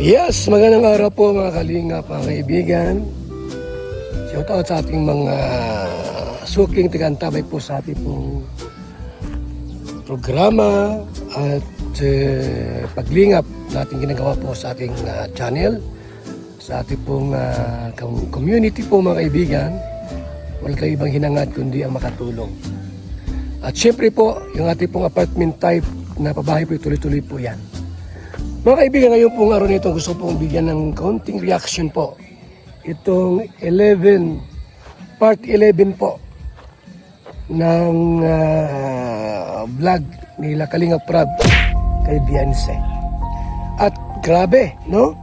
Yes, magandang araw po mga kalingap, mga kaibigan. Shout out sa ating mga suking tigantabay po sa ating pong programa at paglingap na ating ginagawa po sa ating channel, sa ating pong community po mga kaibigan. Walang kayo ibang hinangad kundi ang makatulong. At syempre po, yung ating pong apartment type na pabahay po, tuloy-tuloy po yan. Mga kaibigan, ngayon pong araw nito gusto pong bigyan ng kaunting reaction po. Itong part 11 po ng vlog nila Kalingap Rab kay Beyonce. At grabe, no?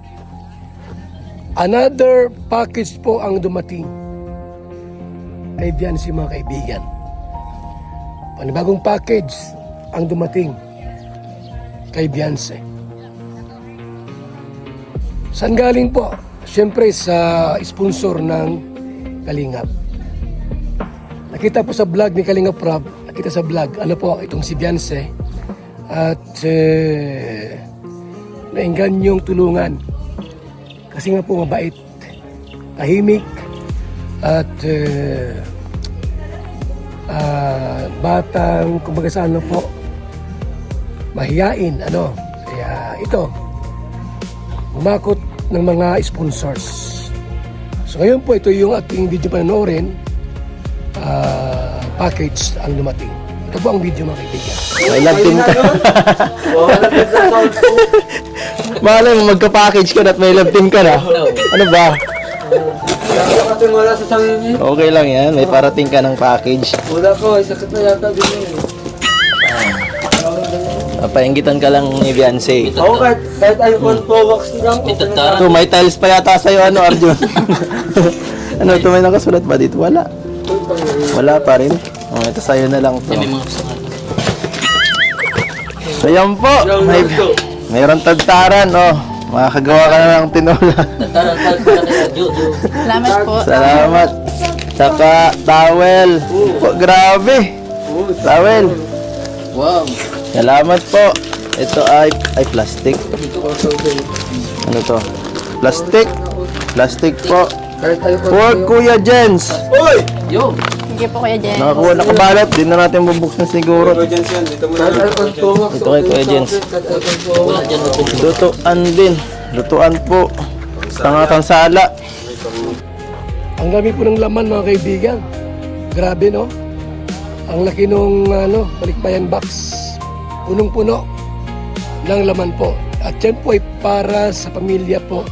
Another package po ang dumating kay Beyonce mga kaibigan. Panibagong package ang dumating kay Beyonce. Saan galing po? Siyempre sa sponsor ng Kalingap. Nakita po sa vlog ni Kalingap Rab, nakita sa vlog, ano po, itong si Beyonce. At nainggan yung tulungan. Kasi nga po mabait, tahimik, at batang, kumbaga sa ano po, mahiyain, ano. Kaya ito, umakot ng mga sponsors. So ngayon po, ito yung ating video panoorin. Package ang dumating. Ito po ang video mga kaibigan. May love team ka. Malay mo magka-package ka na at may love team ka na. Ano ba? Wala sa sarili. Okay lang yan. May parating ka ng package. Wala ko, sakit na yata din yun. Papaingitan ka lang ni Beyonce. Ako kahit iPhone Pro Max lang. Ito, may tiles pa yata sa'yo, ano, Arjun? Ano, ito may nakasulat ba dito? Wala. Wala pa rin. Oh, ito sa'yo na lang to. So, yan po. Mayroon tagtaran, oh. Makakagawa ka na ng tinola. Salamat po. Salamat. Saka, towel. Po, grabe. Towel. Wow. Salamat po. Ito ay plastic. Ano to? Plastic. Plastic po. Kahit iPhone For Kuya Jens. Uy! Yo! Sige po Kuya Jen. Nakakuha, nakabalot. Di na natin bubuksan siguro. Kahit iPhone Pro Max. Ito kay Kuya Jens. Kahit iPhone Pro Max. Lutuan din. Lutuan po. Tangatang sala. Ang dami po ng laman mga kaibigan. Grabe, no? Ang laki nung balikbayan box. Punong-puno ng laman po. At yan po ay para sa pamilya po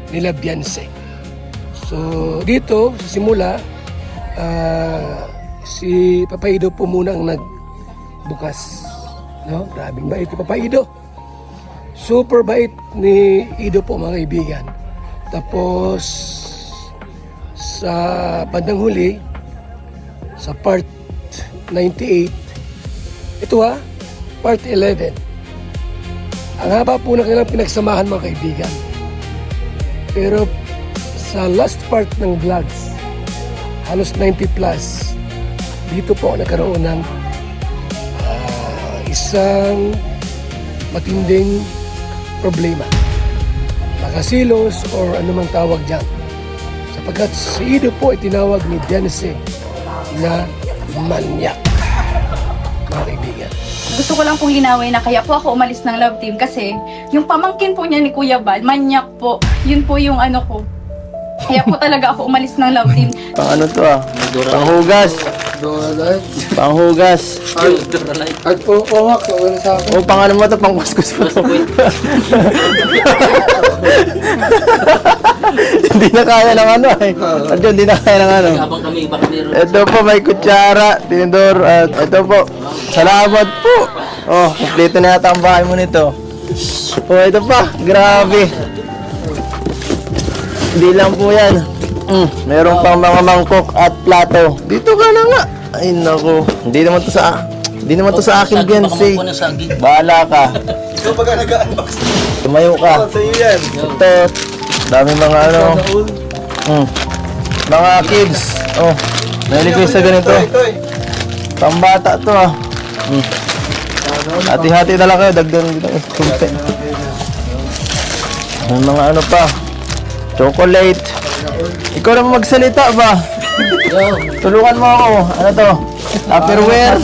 nila Beyonce. So dito sa simula, si Papa Ido po muna ang nagbukas. No? Grabing bait ni Papa Ido. Super bait ni Ido po mga kaibigan. Tapos sa bandang huli, sa part 98, ito part 11. Ang haba po na kanilang pinagsamahan mga kaibigan. Pero sa last part ng vlogs, halos 90 plus, dito po nagkaroon ng isang matinding problema. Makasilos or anumang tawag dyan. Sapagkat si Ido po ay tinawag ni Beyonce na manyak. Mga kaibigan. Gusto ko lang pong linawin na kaya po ako umalis ng love team kasi yung pamangkin po niya ni Kuya Bal, manyak po. Yun po yung ano ko. Kaya po talaga ako umalis ng love team. Pang ano to ah? Panghugas. Panghugas. Kahit Pro Max, okay na sa akin. O pang ano mo to? Pang kuskus mo. Hindi na kaya ng ano eh. Arjun, hindi na kaya ng ano. Ito po, may kutsara, tinidor, at ito po. Salamat po. Oh, kompleto na yata ang bahay mo nito. Oh, ito pa. Grabe. Hindi lang po yan. Meron pang mga mangkok at plato. Dito ka na nga. Ay, naku. Hindi naman to sa akin, Beyonce. Bahala ka. So pagka nag-unbox, Tumayo ka. sa iyo yan. Ito. Dami mga ano. Mga kids. Oh. Nahilig ko sa ganito. Ito. Pambata to ah. Hati-hati na lang kayo, dagdag dito ng kunti. May mga ano pa. Chocolate. Ikaw naman magsalita ba? Tulungan mo ako. Ano to? Tupperware.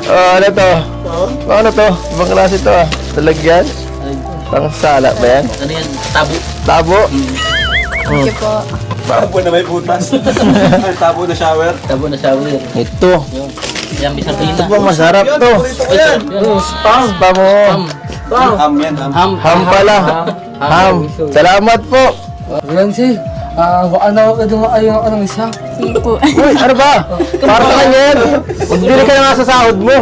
Oh, ano to? Ano to? Ibang klase to ah. Talagyan? Pang sala ba yan? Ano yan? Tabo. Tabo? Thank you po. Tabo na may butas. Tabo na shower. Tabo na shower. Ito. Yan, may sardina. Ito po, masarap to. Yan. Spam mo. Ham yan, ham. Ham pala. Ham. Salamat po. Yan si, ano ang isa? Sige po. Uy, ano ba? Para sa kanya yan. Magbili ka na nga sa sahod mo.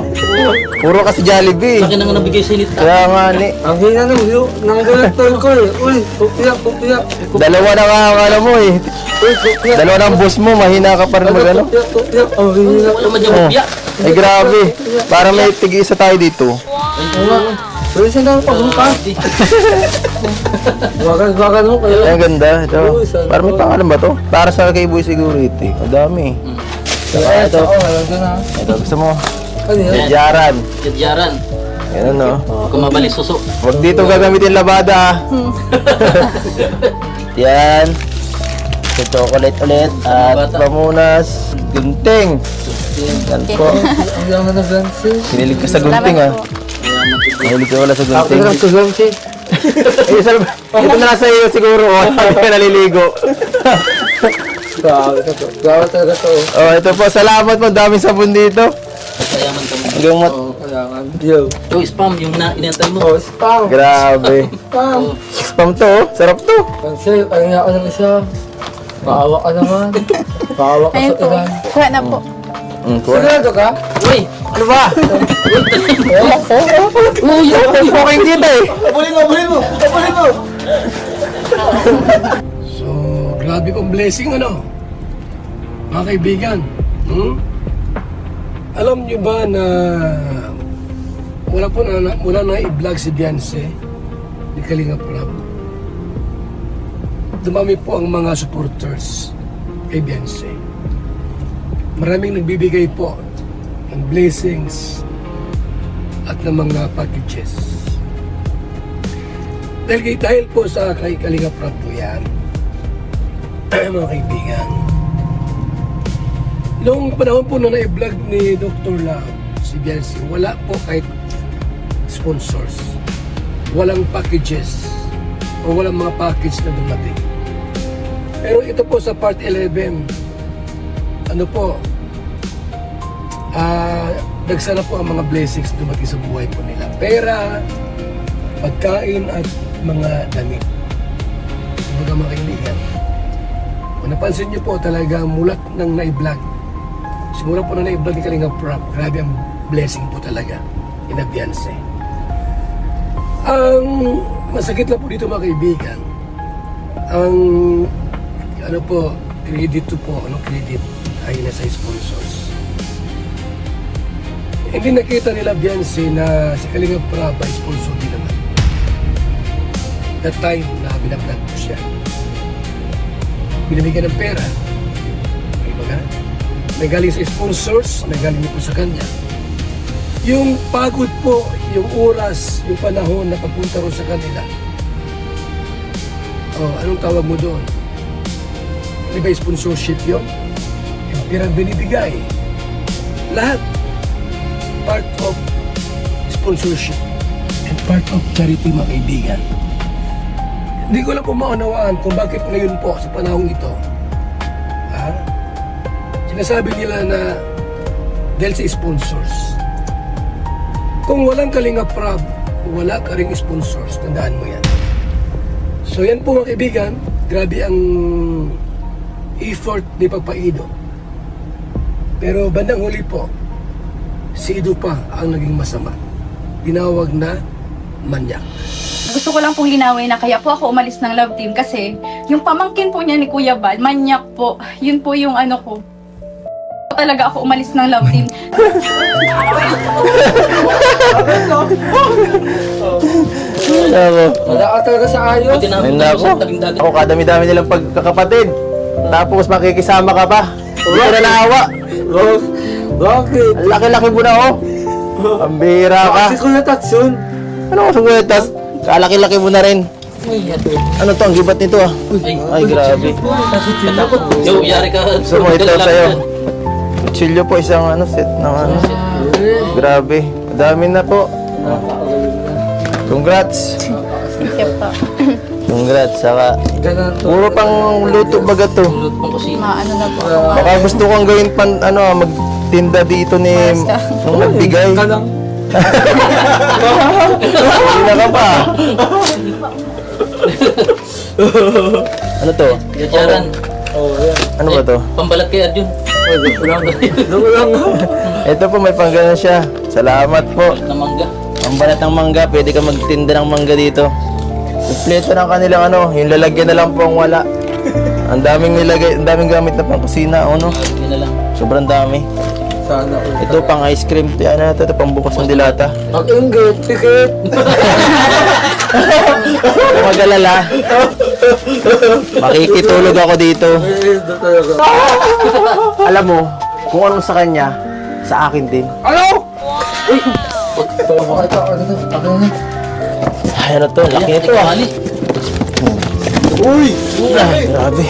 Puro kasi Jollibee. Sa akin na nga nabigay sa init. Kaya nga ni. Ang hina ng director ko eh. Uy, pupiya. Dalawa na nga ang ano mo eh. Dalawa na ang boss mo. Mahina ka pa rin mag ano. Pupiya. Ang hina. Wala man dyan mapya. Ay grabe. Para may tig-isa tayo dito. Pero siya nang pagbukas. Wagan mo kayo. Ay, ang ganda. Ito. Para may pangalan ba to? Para sa kay Boy Security. Madami. Saka ito. Ito gusto mo. Ano yan? Jaran. Yadyaran. Yan ano. Kung mabalik suso. Huwag dito gagamitin labada. Yan. Ito chocolate ulit. At pamunas. Gunting. Yan po. Ang yaman na Blancy. Sinilig ka sa gunting ah. Mahilig ka wala sa Ako gunting. lang sa Blancy. Ito na sa iyo siguro. Wala ka naliligo. Gawa talaga to. Oh, ito po. Salamat po. Daming sabon dito. Kayaman kami. Hanggang mat... Kailangan. Yo. Ito, spam. Yung inantay mo. Oh, spam. Grabe. Spam. Spam to oh. Sarap to. Blancy, kaya ako ng isa. Paawa ka naman. Paawa ka Ayun sa po. ilan. Kuha na po. Kuha. Sigurado ka? Uy! Ano ba? Uy, okay kita eh. Abulin mo! So, grabe pong blessing ano, mga kaibigan. Alam nyo ba na wala na i-vlog si Beyonce ni Kalinga Prab. Dumami po ang mga supporters kay Beyonce. Maraming nagbibigay po ng blessings at ng mga packages. Dahil po sa kay Kalinga Prab po yan, mga kaibigan. Noong panahon po na na-vlog ni Dr. Love, si Beyonce, wala po kahit sponsors. Walang packages o walang mga package na dumating. Pero ito po sa part 11, ano po, nagsana po ang mga blessings dumating sa buhay po nila. Pera, pagkain at mga damit. Mga mga kaibigan. Kung napansin niyo po talaga mulat ng na-vlog. Simula po na na-vlog ni Kalinga Prab, grabe ang blessing po talaga in Beyonce. Ang masakit lang po dito mga kaibigan, ang ano po, credit to po, credit ay nasa sponsors. Hindi nakita nila Beyonce na si Kalinga Prab ay sponsor din naman. That time na binablog po siya. Binibigyan ng pera. May galing sa sponsors, may galing po sa kanya. Yung pagod po, yung oras, yung panahon na pagpunta ro sa kanila. Anong tawag mo doon? Di ba sponsorship yun? Yung pirang binibigay. Lahat. Part of sponsorship and part of charity, mga kaibigan. Hindi ko lang po maunawaan kung bakit ngayon po sa panahong ito, sinasabi nila na dahil sa sponsors. Kung walang Kalinga Prab, wala ka ring sponsors. Tandaan mo yan. So yan po mga kaibigan, grabe ang effort ni Papa Ido. Pero bandang huli po, si Ido pa ang naging masama. Tinawag na manyak. Gusto ko lang pong linawin na kaya po ako umalis ng love team kasi yung pamangkin po niya ni Kuya Bal, manyak po. Yun po yung ano ko. Talaga ako umalis ng love team. Ako. Wala ka talaga sa ayos. Buti namin Ayun tayo ako. sa tabing dagat. Ako kadami-dami nilang pagkakapatid. Tapos makikisama ka pa. Hindi ko na naawa. Bakit? Ang laki-laki mo na, oh. Ang bihira ka. Kasi ko natatsun. Ano ko sungwetas? Kalaki-laki mo na rin. Ano to, ang gibat nito ah. Ay, grabe. Yo, yari ka. So mo ito sa'yo. Kutsilyo po, isang ano, set ng ano. Grabe. Madami na po. Congrats. Congrats. Saka, puro pang luto baga to. Maano na po. Baka gusto kong gawin pan, ano, magtinda dito ni nung nagbigay. Ka lang. Hindi na ka pa. Ano to? Yajaran. Ano ba to? Pambalat kay Arjun. Ito po, may pangganan siya. Salamat po. Na mangga. Ang balat ng mangga, pwede ka magtinda ng mangga dito. Kompleto ng kanilang ano, yung lalagyan na lang po ang wala. Ang daming nilagay, ang daming gamit na pang kusina, ano? Yun na lang. Sobrang dami. Sana all. Ito pang ice cream, ito ano ito, pang bukas ng dilata. Ang inggit, tikit. Huwag mag-alala. Makikitulog ako dito. Ito talaga. Alam mo, kung anong sa kanya, sa akin din. Ito, ano na? Ay, ano to, laki ito ah. Ali. Ay, grabe.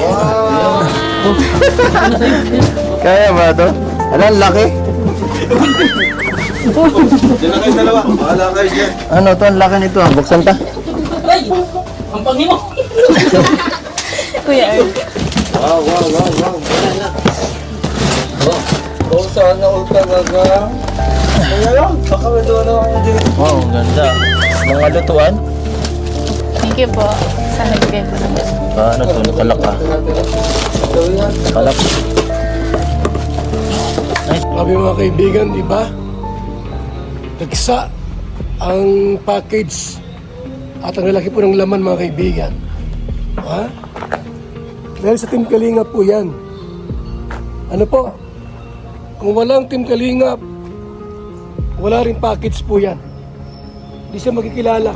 Kaya ba to? Alam, laki. Diyan na kayo dalawa. Bahala kayo dyan. Ano to, ang laki nito ah. Buksan ta. Ay! Ang pangi mo! Kuya Ern. Wow. Oh, sana all talaga. Kaya lang, baka may doon ako din. Wow, ang ganda. Mga lutuan. Thank you po. Sana bigay ko naman. Ano to, nakalak ah. Gawin yan. Nakalak. Sabi mga kaibigan, di ba? Nagsa ang package at ang lalaki po ng laman mga kaibigan. Ha? Dahil sa Team Kalingap po yan. Ano po? Kung walang Team Kalingap, wala rin package po yan. Hindi siya makikilala.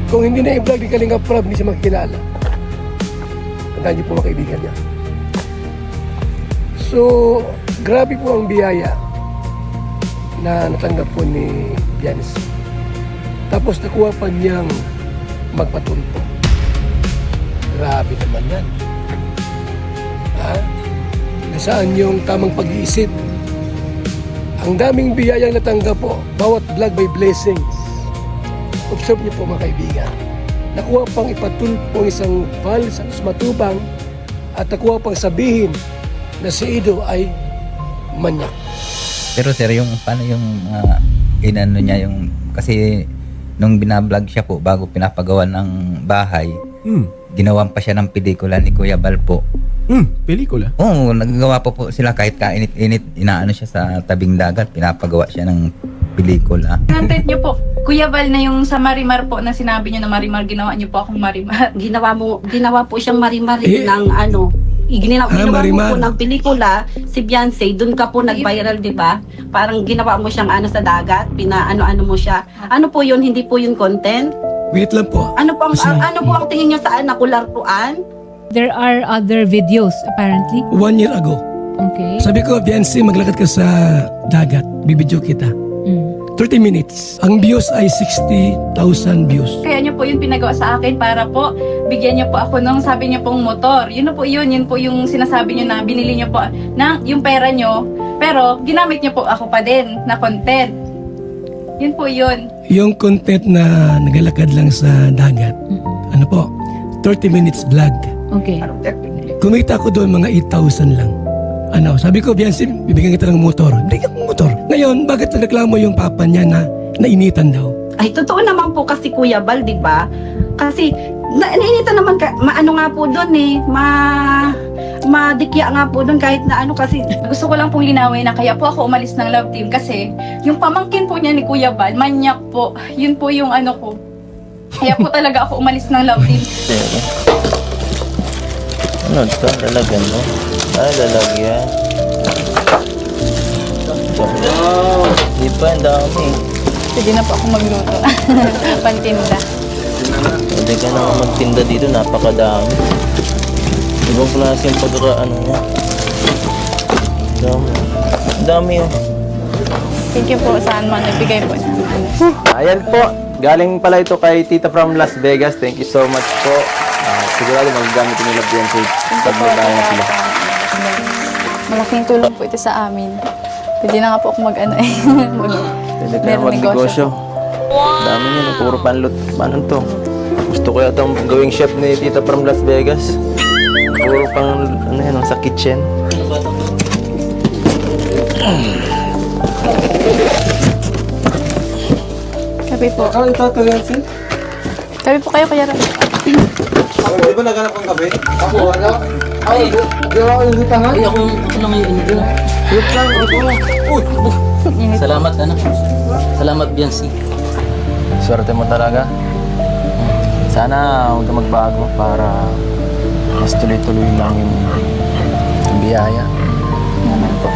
Kung hindi na i-vlog ni Kalingap Prab, hindi siya makikilala. Tandaan niyo po mga kaibigan niya. So, grabe po ang biyaya na natanggap po ni Biancy. Tapos nakuha pa niyang magpatulpo. Grabe naman yan. Ha? Nasaan yung tamang pag-iisip? Ang daming biyayang natanggap po. Bawat vlog may blessings. Observe niyo po mga kaibigan. Nakuha pang ipatulpo ang isang false, matubang, at nakuha pang sabihin na si Ido ay manyak. Pero sir, yung paano yung inano niya yung kasi nung binablog siya po bago pinapagawa ng bahay, ginawan pa siya ng pelikula ni Kuya Bal po. Pelikula? Oo, nagagawa pa po sila kahit kainit-init, inaano siya sa tabing dagat, pinapagawa siya ng pelikula. Content niyo po. Kuya Val na yung sa Marimar po na sinabi niyo na Marimar, ginawa niyo po akong Marimar. Ginawa po siyang Marimar ng ano, ginawa Marimar. mo po ng pelikula, si Beyonce, doon ka po nag-viral, di ba? Parang ginawa mo siyang ano sa dagat, pinaano-ano mo siya. Ano po yun, hindi po yun content? Wait lang po. Ano po, Kasi- ano po ang tingin niyo saan, nakulartuan? There are other videos apparently. 1 year ago. Okay. Sabi ko, Biancy, maglakad ka sa dagat. Bibidyo kita. 30 minutes. Ang views ay 60,000 views. Kaya niyo po yun pinagawa sa akin para po bigyan niyo po ako nung sabi niyo pong motor. Yun po yung sinasabi niyo na binili niyo po ng yung pera niyo. Pero ginamit niyo po ako pa din na content. Yun po yun. Yung content na nagalakad lang sa dagat, ano po, 30 minutes vlog. Okay. Kumita ko doon mga 8,000 lang. Ano, sabi ko, Biancy, bibigyan kita ng motor. Bibigyan ko ng motor. Ngayon, bakit nagreklamo yung papa niya na nainitan daw? Ay, totoo naman po kasi Kuya Bal, di ba? Kasi, nainitan naman, maano nga po doon eh, madikya nga po doon kahit na ano kasi. Gusto ko lang pong linawin na kaya po ako umalis ng love team kasi yung pamangkin po niya ni Kuya Val, manyak po. Yun po yung ano ko. Kaya po talaga ako umalis ng love team. Ano ito? Lalagyan mo? Lalagyan. Di pa, ang dami. Sige na po ako magluto. Pantinda. Pwede ka na magtinda dito, napakadami. Ibang klase yung pagkakaano niya. Dami. Dami oh. Thank you po saan man nagbigay po niya. Ayan po. Galing pala ito kay Tita from Las Vegas. Thank you so much po. Sigurado magagamit nila yan sa paglalayan sila. Malaking tulong po ito sa amin. Pwede na nga po ako mag-ano eh. Pwede kayo magnegosyo. Dami niya, no? Puro panlot. Paano to? Gusto ko yata gawing chef ni Tita from Las Vegas. Puro pang, ano yan, sa kitchen. Kape po. Kaya ito yan, Sil? Kape po kayo, Kuya Ram. Di ba naganap ang kape? Ako, wala. Ay, di ako initahan. Ay, ako lang yung inyo. Wait lang, ako. Salamat, anak. Salamat, Biancy. Swerte mo talaga. Sana huwag ka magbago para mas tuloy-tuloy lang yung biyaya. Naman po.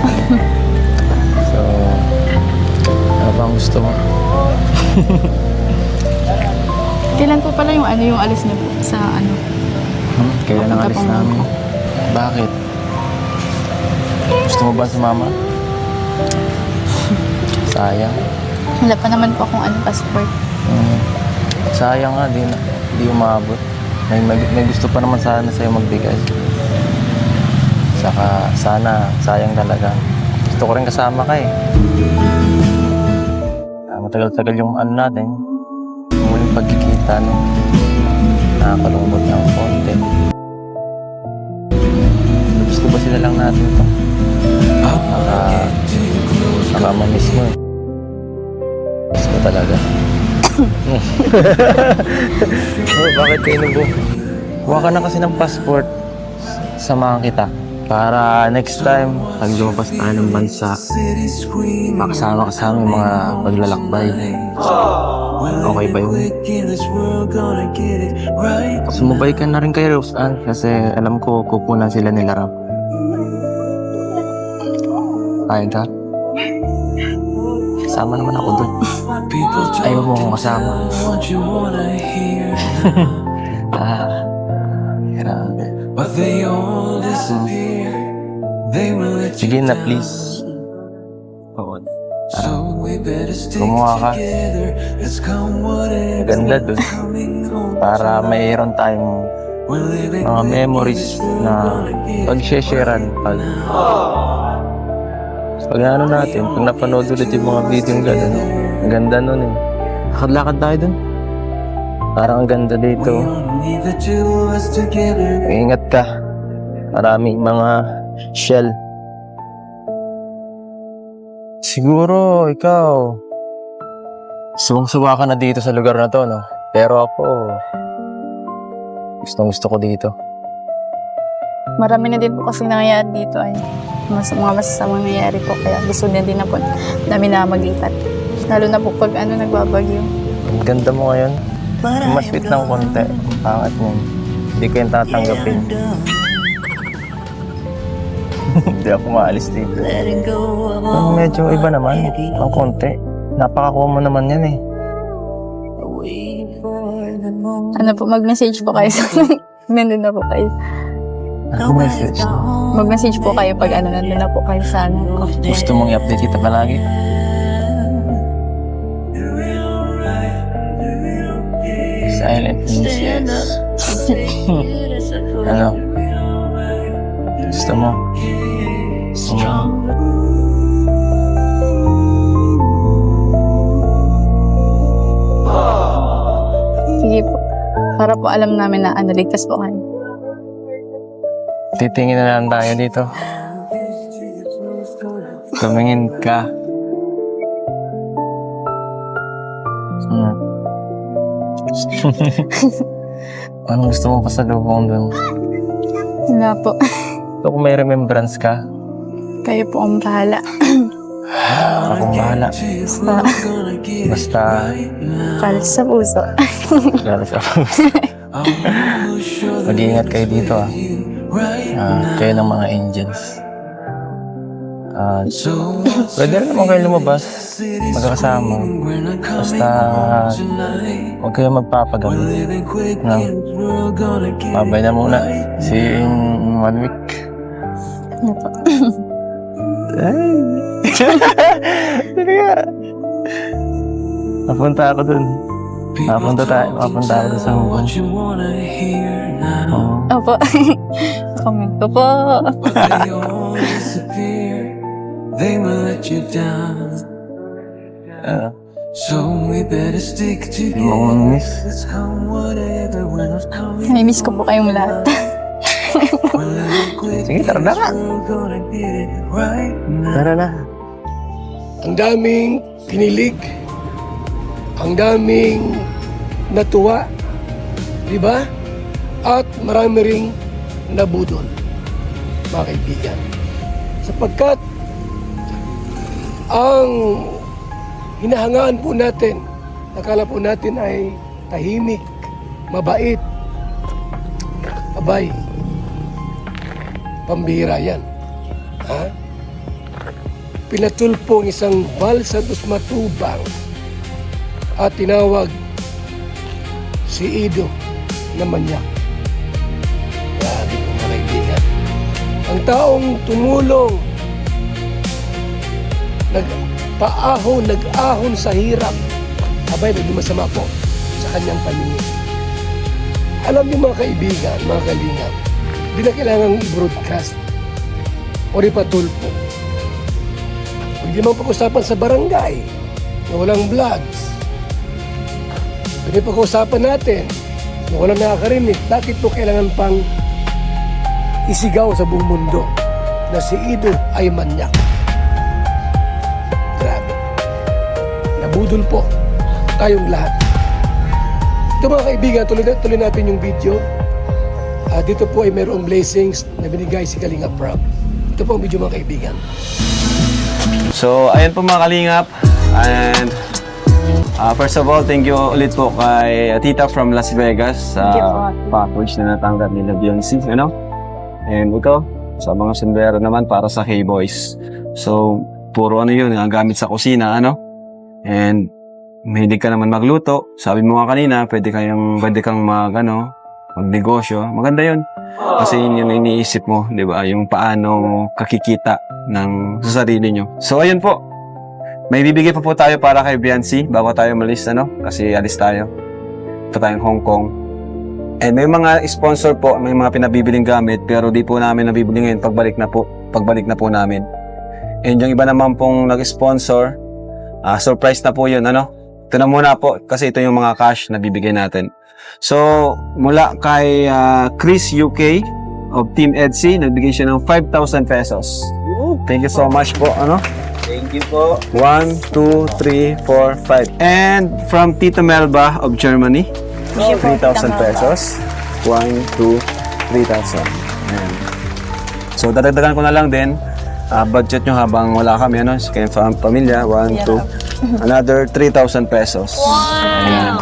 So, ano bang gusto mo? Kailan po pala yung ano yung alis niyo po sa ano? Kailan ang alis namin? Bakit? Gusto mo ba sumama? Sayang. Wala pa naman po akong ano passport. Sayang nga, di umabot. May gusto pa naman sana sa'yo magbigay. Saka sana, sayang talaga. Gusto ko rin kasama ka eh. Matagal-tagal yung ano natin. Muling pagkikita, no? Nakakalungkot ng konti. Gusto ba sila lang natin to? Nakama-miss mo eh. Miss mo talaga. Oh, bakit kayo nubo? Kuha ka na kasi ng passport. Samahan kita. Para next time, pag lumabas tayo ng bansa, makasama ka sa aming mga paglalakbay. Okay ba yun? Sumabay ka na rin kay Rose Ann kasi alam ko kukunan sila nila Rap. Kaya ka? Kasama naman ako doon. Ayaw mo akong kasama. Grabe. Sige na, please. Oo. Gumawa ka. Maganda dun. Para mayroon tayong mga memories na pag-sharean. Pag ano natin, pag napanood ulit yung mga video ng gano'n, ang ganda nun eh. Lakad-lakad tayo dun. Parang ang ganda dito. Ingat ka. Maraming mga shell. Siguro ikaw, suwang-suwa ka na dito sa lugar na to, no? Pero ako, gustong-gusto ko dito. Marami na din po kasi nangyayari dito ay mga masasamang nangyayari po kaya gusto na din na po namin na maglipat. Lalo na po pag ano nagbabagyo. Ang ganda mo ngayon. Maswit ng konti. Pangat mo. Hindi ko yung tatanggapin. Hindi ako maalis dito. Medyo iba naman. Ang konti. Napakakuha mo naman yan eh. Ano po, mag-message po kayo sa nandun na po kayo. Ako message. Mag-message po kayo pag ano nandun na po kayo sa ano. Gusto mong i-update kita palagi? Silent means yes. Ano? Gusto mo? Sige po. Para po alam namin na ano, ligtas po kayo. Titingin na lang tayo dito. Tumingin ka. Anong gusto mo pa sa lubong doon? Wala po. So, kung may remembrance ka, Kayo po ang bahala. akong bahala. Basta, Kalas sa puso. lalo sa mag-iingat kayo dito ah. Kayo ng mga angels. Pwede rin naman kayo lumabas, magkakasama. Basta, huwag kayo magpapagamit. No? Babay na muna. See you in 1 week. Ano po? Ay. Sige nga. Napunta ako dun. Napunta ako dun sa Hong Kong. Oo. Opo. Comment ko po. They will let you down. So we better stick Hindi mo ako together. miss. Let's come whatever when I've come. Namimiss ko po kayong lahat. Sige, tara na nga. We're gonna get it right now. Tara na. Ang daming kinilig, ang daming natuwa, di ba? At marami ring nabudol, mga kaibigan. Sapagkat ang hinahangaan po natin, akala po natin ay tahimik, mabait, abay, pambihira yan. Ha? Pinatulpo ang isang balsatos matubang at tinawag si Ido na manyak. Grabe po mga kaibigan. Ang taong tumulong, nag-ahon sa hirap, abay, naging masama po sa kanyang paningin. Alam niyo mga kaibigan, mga kalingap, hindi na kailangang i-broadcast o ipatulpo. Pwede mang pag-usapan sa barangay na walang vlogs. Pwede pag-usapan natin na walang nakakarinig. Bakit po kailangan pang isigaw sa buong mundo na si Ido ay manyak? Grabe. Nabudol po tayong lahat. Ito mga kaibigan, tuloy natin yung video. Dito po ay mayroong blessings na binigay si Kalingap Rob. Ito po ang video mga kaibigan. So, ayan po mga kalingap. And first of all, thank you ulit po kay Tita from Las Vegas sa package na natanggap ni Beyonce, ano? And ito, sa mga sundero naman para sa K-Boys. So, puro ano yun, ang gamit sa kusina, ano? And mahilig ka naman magluto. Sabi mo nga kanina, pwede kang magnegosyo. Maganda yun. Kasi yun yung iniisip mo, di ba? Yung paano kakikita sa sarili nyo. So, ayun po. May bibigay pa po tayo para kay Beyonce bago tayo malis, ano? Kasi alis tayo. Ito tayong Hong Kong. And may mga sponsor po, may mga pinabibiling gamit, pero di po namin nabibili ngayon pagbalik na po namin. And yung iba naman pong nag-sponsor, surprise na po yun, ano? Ito na muna po, kasi ito yung mga cash na bibigay natin. So, mula kay Chris UK of Team EDSI, nagbigay siya ng 5,000 pesos. Thank you so much po, ano? Thank you po. 1, 2, 3, 4, 5. And from Tita Melba of Germany, 3,000 pesos. 1, 2, 3,000. Ayan. So, dadagdagan ko na lang din. Budget nyo habang wala kami, ano? Sa kayong pamilya. 1, 2. Another 3,000 pesos. Ayan.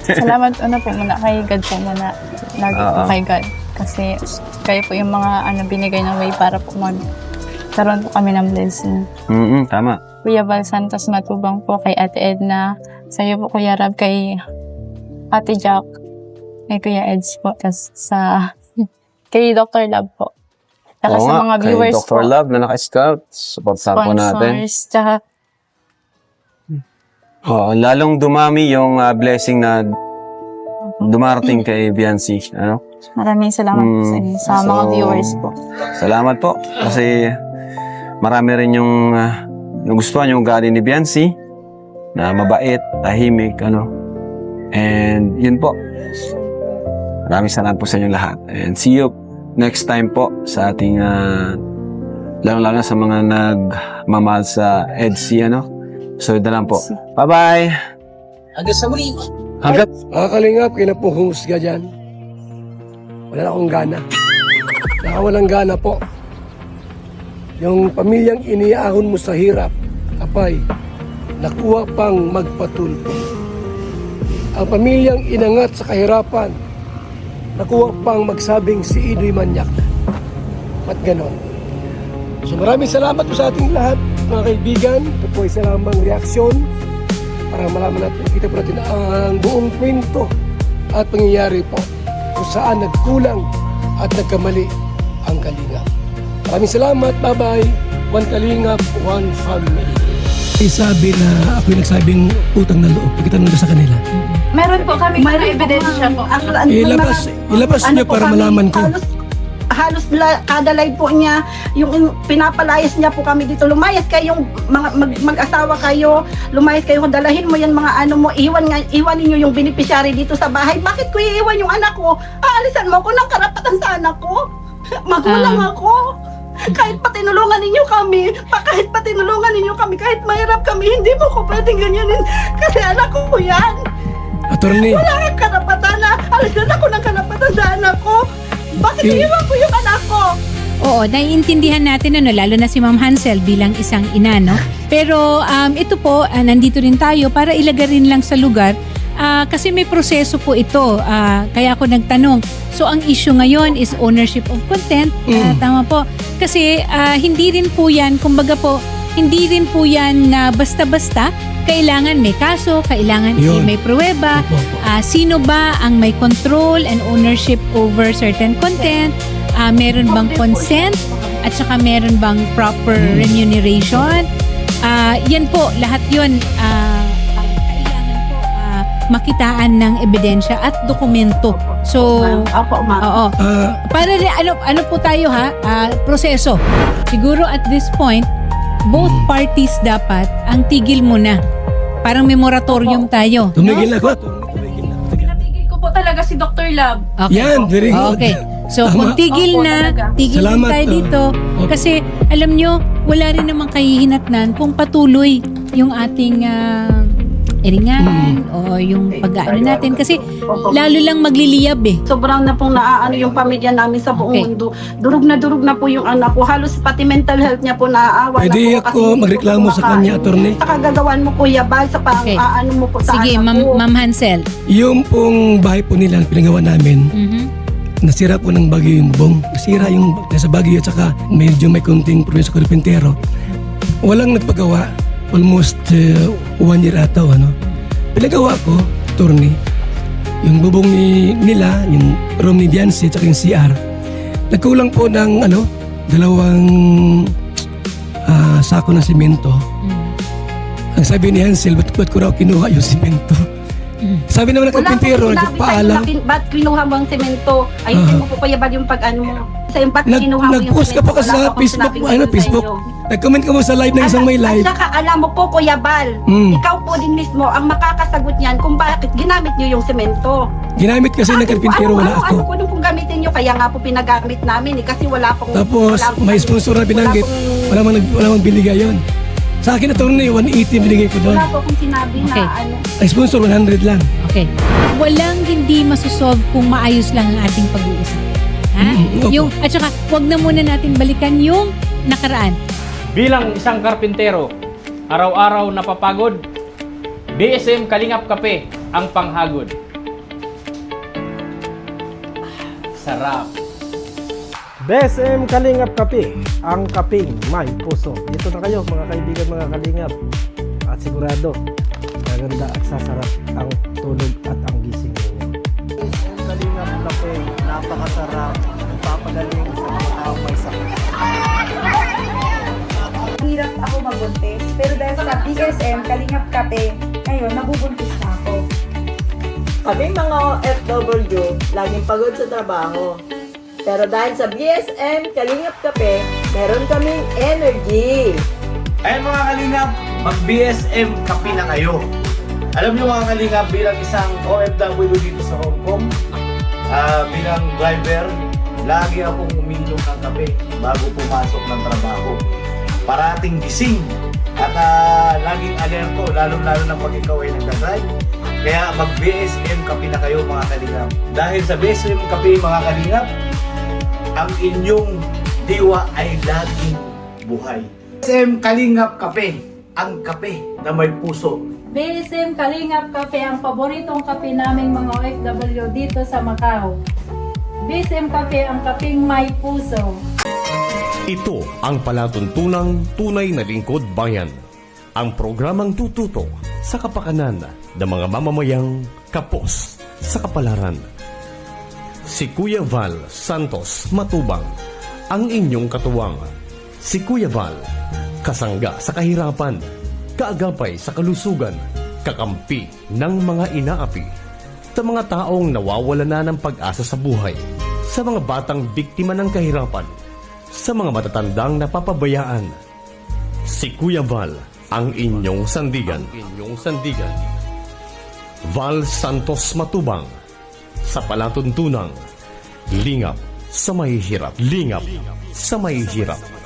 Salamat po muna kay God po muna. Lagi po kay God. Kasi kayo po yung mga binigay ng way para po magkaroon po kami ng blessing. Tama. Kuya Val Santos Matubang po, kay Ate Edna, sa'yo po Kuya Rab, kay Ate Jack, kay Kuya Eds po, kay Dr. Love po. Saka sa mga viewers kay Dr. po. Love na naka-scout. Supportahan po natin. Sponsors, tsaka Lalong dumami yung blessing na dumarating kay Beyonce. Ano? maraming salamat po sa inyo, sa mga viewers po. Salamat po. Kasi marami rin yung gustuhan yung ugali ni Beyonce na mabait, tahimik, ano. And yun po. Maraming salamat po sa inyo lahat. And see you next time po sa ating lalo-lalo sa mga nagmamahal sa EDSI, ano. So, ito lang po. Bye-bye! Hanggang sa muli. Hanggang... Mga kalingap, kayo na pong humusga dyan. Wala na akong gana. Nakawalang gana po. Yung pamilyang iniahon mo sa hirap, kapay, nakuha pang magpatulpo. Ang pamilyang inangat sa kahirapan, nakuha pang magsabing si Ido'y manyak. Ba't ganon? So maraming salamat po sa ating lahat, mga kaibigan. Ito po ay isa lamang reaksyon para malaman natin, kita po natin ang buong kwento at pangyayari po kung saan nagkulang at nagkamali ang Kalingap. Maraming salamat. Bye-bye. One Kalingap, one family. Sabi na ako'y nagsabing utang na loob. Pagkitanong na sa kanila. Meron po kami mga ebidensya po. Ilabas niyo para malaman ko. Halos kada live po niya, yung pinapalayas niya po kami dito. Lumayas kayo, mag-asawa kayo, lumayas kayo, dalahin mo yan mga ano mo, iwanin niyo yung beneficiary dito sa bahay. Bakit ko iiwan yung anak ko? Aalisan mo ko ng karapatan sa anak ko? Magulang ako. Kahit patinulungan ninyo kami, kahit mahirap kami, hindi mo ko pwedeng ganyanin kasi anak ko yan. Attorney. Wala kang karapatan na alisan ako ng karapatan sa anak ko. Bakit iiwan ko yung anak ko? Oo, naiintindihan natin lalo na si Ma'am Hansel bilang isang ina, no? Pero ito po, nandito rin tayo para ilagay rin lang sa lugar kasi may proseso po ito. Kaya ako nagtanong. So ang issue ngayon is ownership of content. Tama po. Kasi hindi rin po yan, kumbaga po, hindi rin po yan na basta-basta. Kailangan may kaso, kailangan may pruweba. Sino ba ang may control and ownership over certain content? Meron bang consent? At saka meron bang proper remuneration? Yan po, lahat yun kailangan po makitaan ng ebidensya at dokumento. So, oo. Para ano po tayo proseso. Siguro at this point, both parties dapat ang tigil muna. Parang may moratorium tayo. Tumigil ako. Pinapigil ko po talaga si Dr. Love. Okay. Yan, very good. Okay. So, kung tigil Opo, na, talaga. tigil Salamat, din tayo dito. Kasi, alam nyo, wala rin namang kahihinatnan kung patuloy yung ating eringan o yung pag-aano natin. Kasi, lalo lang magliliyab Sobrang na pong naaano yung pamilya namin sa buong mundo. Durug na po yung anak ko. Halos pati mental health niya po naaawa. Pwede na po ako kasi magreklamo sa kanya, attorney. Sa kagagawan mo, Kuya Bal, sa pang-aano mo po sa Sige, anak ko. Ma'am Hansel. Yung pong bahay po nila, pinagawa namin, nasira po ng bagyo yung bubong. Nasira yung nasa bagyo at saka medyo may konting problema sa karpintero. Walang nagpagawa. Almost 1 year ata, Pinagawa ko, attorney, yung bubong nila, yung room ni Biancy at saka yung CR. Nagkulang po ng 2 sako ng simento. Ang sabi ni Hansel, ba't ko raw kinuha yung simento? Sabi naman ng karpintero, nagpaalam. Ba't kinuha mo ang semento? Ayusin mo po payabad yung pag-ano mo. Ba't kinuha mo yung Nag-post ka po kasi sa Facebook, Facebook. Nag-comment ka mo sa live ng isang may live. At saka alam mo po, Kuya Bal, ikaw po din mismo ang makakasagot niyan kung bakit ginamit niyo yung semento. Ginamit kasi ng karpintero, wala ako. Ano kung gamitin niyo, kaya nga po pinagamit namin kasi wala pong... Tapos may sponsor na binanggit, wala mang binigay yun. Sa akin attorney, 180 binigay ko doon. Wala po kung sinabi Okay. na ano. Ang sponsor 100 lang. Okay. Walang hindi masosolve kung maayos lang ang ating pag-uusap. Opo. At saka, wag na muna natin balikan yung nakaraan. Bilang isang karpintero, araw-araw napapagod, BSM Kalingap Kape ang panghagod. Sarap. BSM Kalingap Kape, ang kaping may puso. Dito na kayo mga kaibigan, mga kalingap. At sigurado, maganda at sasarap ang tulog at ang gising ninyo. BSM Kalingap Kape, napakasarap. Nagpapagaling sa mga tao may sakit. Hirap ako magbuntis, pero dahil sa BSM Kalingap Kape, ngayon nabubuntis na ako. Kami mga OFW, laging pagod sa trabaho. Pero dahil sa BSM Kalingap Kape, meron kaming energy. Ayun mga kalingap, mag-BSM Kape na kayo. Alam niyo mga kalingap, bilang isang OFW dito sa Hong Kong, bilang driver, lagi akong umiinom ng kape bago pumasok ng trabaho. Parating gising at laging alerto, lalo-lalo na pag ikaw ay nagdadrive. Kaya mag-BSM Kape na kayo mga kalingap. Dahil sa BSM Kape mga kalingap, ang inyong diwa ay laging buhay. BSM Kalingap Kape, ang kape na may puso. BSM Kalingap Kape ang paboritong kape naming mga OFW dito sa Macau. BSM Kape ang kapeng may puso. Ito ang palatuntunang tunay na lingkod bayan. Ang programang tututo sa kapakanan ng mga mamamayang kapos sa kapalaran. Si Kuya Val Santos Matubang, ang inyong katuwang. Si Kuya Val, kasangga sa kahirapan, kaagapay sa kalusugan, kakampi ng mga inaapi, sa mga taong nawawala na ng pag-asa sa buhay, sa mga batang biktima ng kahirapan, sa mga matatandang napapabayaan. Si Kuya Val, ang inyong sandigan. Val Santos Matubang, sa palatuntunang lingap sa mahihirap.